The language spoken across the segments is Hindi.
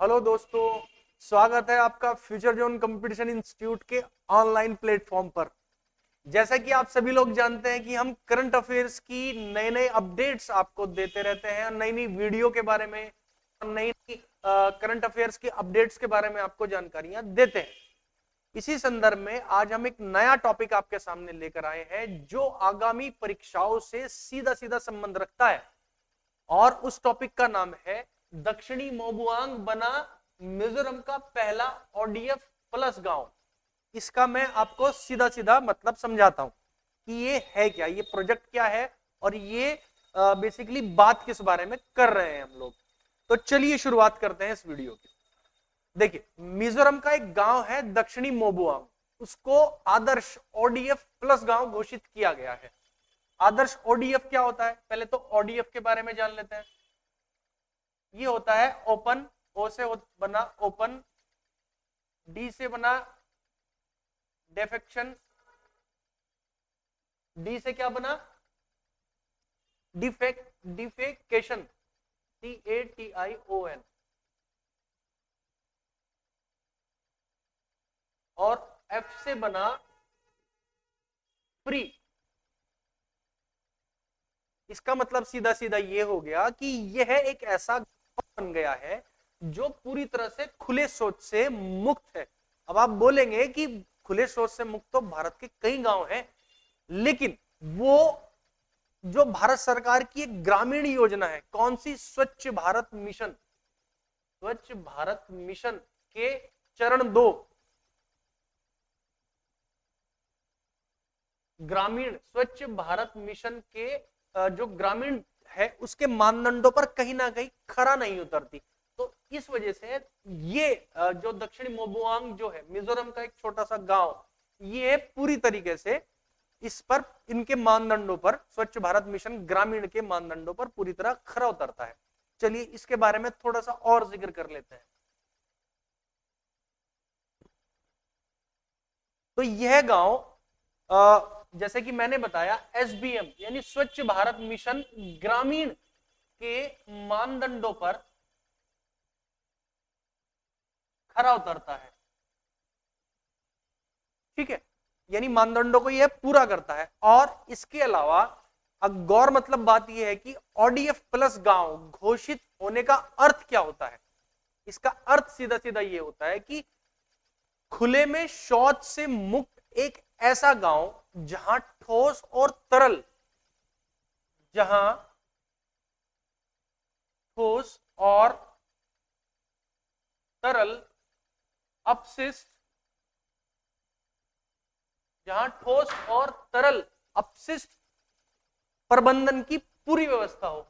हेलो दोस्तों, स्वागत है आपका फ्यूचर जोन कंपटीशन इंस्टीट्यूट के ऑनलाइन प्लेटफॉर्म पर। जैसा कि आप सभी लोग जानते हैं कि हम करंट अफेयर्स की नए नए अपडेट्स आपको देते रहते हैं, नई नई वीडियो के बारे में, नई नई करंट अफेयर्स की अपडेट्स के बारे में आपको जानकारियां देते हैं। इसी संदर्भ में आज हम एक नया टॉपिक आपके सामने लेकर आए हैं जो आगामी परीक्षाओं से सीधा सीधा संबंध रखता है, और उस टॉपिक का नाम है दक्षिणी मोबुआंग बना मिजोरम का पहला ओडीएफ प्लस गांव। इसका मैं आपको सीधा सीधा मतलब समझाता हूं कि ये है क्या, ये प्रोजेक्ट क्या है, और ये बेसिकली बात किस बारे में कर रहे हैं हम लोग। तो चलिए शुरुआत करते हैं इस वीडियो की। देखिए, मिजोरम का एक गांव है दक्षिणी मोबुआंग, उसको आदर्श ओडीएफ प्लस गांव घोषित किया गया है। आदर्श ओडीएफ क्या होता है, पहले तो ओडीएफ के बारे में जान लेते हैं। ये होता है ओपन, ओ से बना ओपन, डी से बना डेफेक्शन, डी से क्या बना डिफेकेशन, CATION, और एफ से बना फ्री। इसका मतलब सीधा सीधा ये हो गया कि यह एक ऐसा बन गया है जो पूरी तरह से खुले शौच से मुक्त है। अब आप बोलेंगे कि खुले शौच से मुक्त तो भारत के कई गांव हैं, लेकिन वो जो भारत सरकार की एक ग्रामीण योजना है, कौन सी, स्वच्छ भारत मिशन, स्वच्छ भारत मिशन के चरण 2, ग्रामीण स्वच्छ भारत मिशन के जो ग्रामीण है उसके मानदंडों पर कहीं ना कहीं खरा नहीं उतरती। तो इस वजह से ये जो दक्षिणी मोबुआंग जो है मिजोरम का एक छोटा सा गांव, ये पूरी तरीके से इस पर, इनके मानदंडों पर, स्वच्छ भारत मिशन ग्रामीण के मानदंडों पर पूरी तरह खरा उतरता है। चलिए इसके बारे में थोड़ा सा और जिक्र कर लेते हैं। तो यह गांव जैसे कि मैंने बताया SBM यानी स्वच्छ भारत मिशन ग्रामीण के मानदंडों पर खरा उतरता है। ठीक है, यानी मानदंडों को यह पूरा करता है। और इसके अलावा अब गौर मतलब बात यह है कि ODF प्लस गांव घोषित होने का अर्थ क्या होता है। इसका अर्थ सीधा सीधा यह होता है कि खुले में शौच से मुक्त एक ऐसा गांव जहां ठोस और तरल, जहां ठोस और तरल अपशिष्ट, जहां ठोस और तरल अपशिष्ट प्रबंधन की पूरी व्यवस्था हो,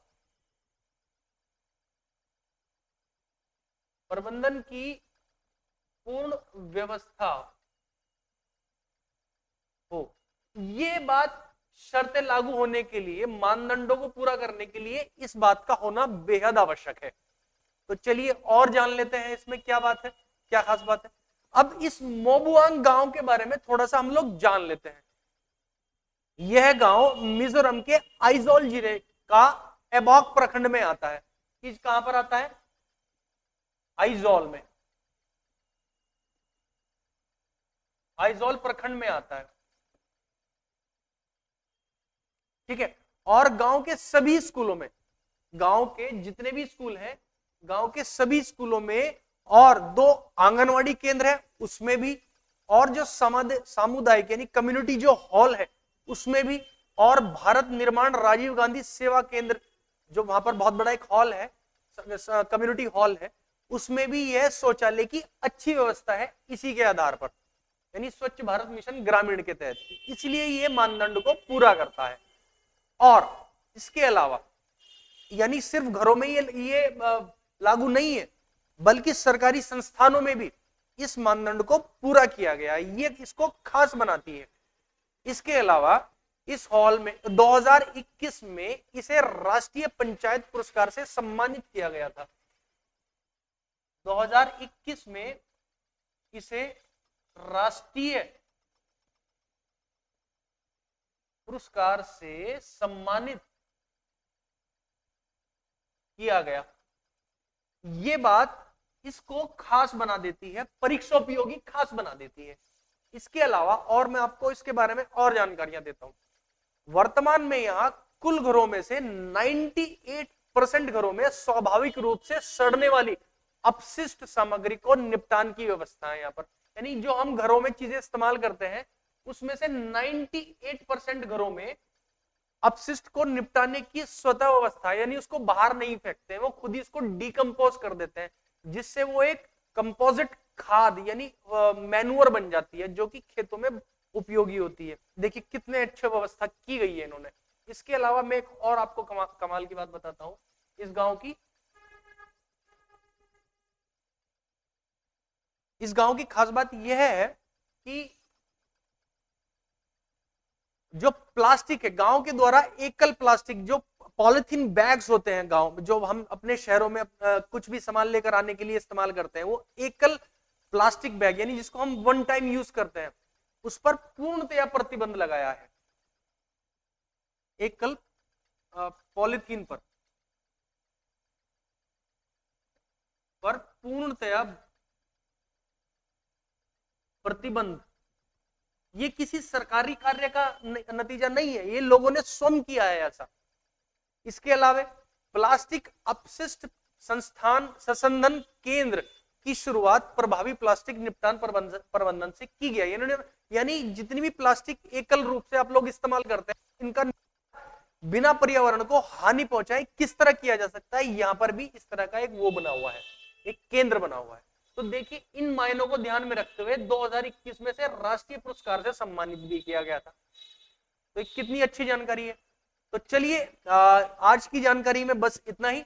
प्रबंधन की पूर्ण व्यवस्था हो। ये बात शर्तें लागू होने के लिए, मानदंडों को पूरा करने के लिए इस बात का होना बेहद आवश्यक है। तो चलिए और जान लेते हैं इसमें क्या बात है, क्या खास बात है। अब इस मोबुआंग गांव के बारे में थोड़ा सा हम लोग जान लेते हैं। यह गांव मिजोरम के आइजोल जिले का एबॉक प्रखंड में आता है। किस, कहां पर आता है, आइजोल में, आइजोल प्रखंड में आता है। ठीक है, और गांव के सभी स्कूलों में, गांव के जितने भी स्कूल हैं, गांव के सभी स्कूलों में, और 2 आंगनवाड़ी केंद्र है उसमें भी, और जो सामुदायिक यानी कम्युनिटी जो हॉल है उसमें भी, और भारत निर्माण राजीव गांधी सेवा केंद्र जो वहां पर बहुत बड़ा एक हॉल है, कम्युनिटी हॉल है, उसमें भी यह शौचालय की अच्छी व्यवस्था है इसी के आधार पर, यानी स्वच्छ भारत मिशन ग्रामीण के तहत, इसलिए यह मानदंड को पूरा करता है। और इसके अलावा यानी सिर्फ घरों में ये लागू नहीं है, बल्कि सरकारी संस्थानों में भी इस मानदंड को पूरा किया गया है, ये इसको खास बनाती है। इसके अलावा इस हॉल में 2021 में इसे राष्ट्रीय पंचायत पुरस्कार से सम्मानित किया गया था। 2021 में इसे राष्ट्रीय पुरस्कार से सम्मानित किया गया। ये बात इसको खास बना देती है, परीक्षा उपयोगी खास बना देती है। इसके अलावा और मैं आपको इसके बारे में और जानकारियां देता हूं। वर्तमान में यहां कुल घरों में से 98% घरों में स्वाभाविक रूप से सड़ने वाली अपशिष्ट सामग्री को निपटान की व्यवस्था है यहाँ पर। यानी जो हम घरों में चीजें इस्तेमाल करते हैं उसमें से 98% घरों में अपशिष्ट को निपटाने की स्वतः व्यवस्था है, यानी उसको बाहर नहीं फेंकते हैं, वो खुद ही इसको डिकम्पोज कर देते हैं, जिससे वो एक कंपोजिट खाद यानी मैन्योर बन जाती है, जो कि खेतों में उपयोगी होती है। देखिए कितने अच्छे व्यवस्था की गई है इन्होंने। इसके अलावा मैं एक और आपको कमाल की बात बताता हूं इस गांव की। इस गांव की खास बात यह है कि जो प्लास्टिक है गांव के द्वारा एकल प्लास्टिक जो पॉलिथीन बैग्स होते हैं गांव में, जो हम अपने शहरों में कुछ भी सामान लेकर आने के लिए इस्तेमाल करते हैं, वो एकल प्लास्टिक बैग यानी जिसको हम वन टाइम यूज करते हैं, उस पर पूर्णतया प्रतिबंध लगाया है। एकल पॉलिथीन पर पूर्णतया प्रतिबंध। ये किसी सरकारी कार्य का नतीजा नहीं है, ये लोगों ने स्वयं किया है ऐसा। इसके अलावा प्लास्टिक अपशिष्ट संस्थान संशोधन केंद्र की शुरुआत प्रभावी प्लास्टिक निपटान प्रबंधन से की गई। इन्होंने यानी जितनी भी प्लास्टिक एकल रूप से आप लोग इस्तेमाल करते हैं, इनका बिना पर्यावरण को हानि पहुंचाए किस तरह किया जा सकता है, यहां पर भी इस तरह का एक वो बना हुआ है, एक केंद्र बना हुआ है। तो देखिए इन मायनों को ध्यान में रखते हुए 2021 में से राष्ट्रीय पुरस्कार से सम्मानित भी किया गया था। तो कितनी अच्छी जानकारी है। तो चलिए आज की जानकारी में बस इतना ही।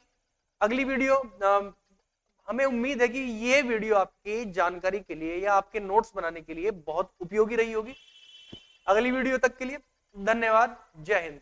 अगली वीडियो हमें उम्मीद है कि ये वीडियो आपकी जानकारी के लिए या आपके नोट्स बनाने के लिए बहुत उपयोगी रही होगी। अगली वीडियो तक के लिए धन्यवाद। जय हिंद।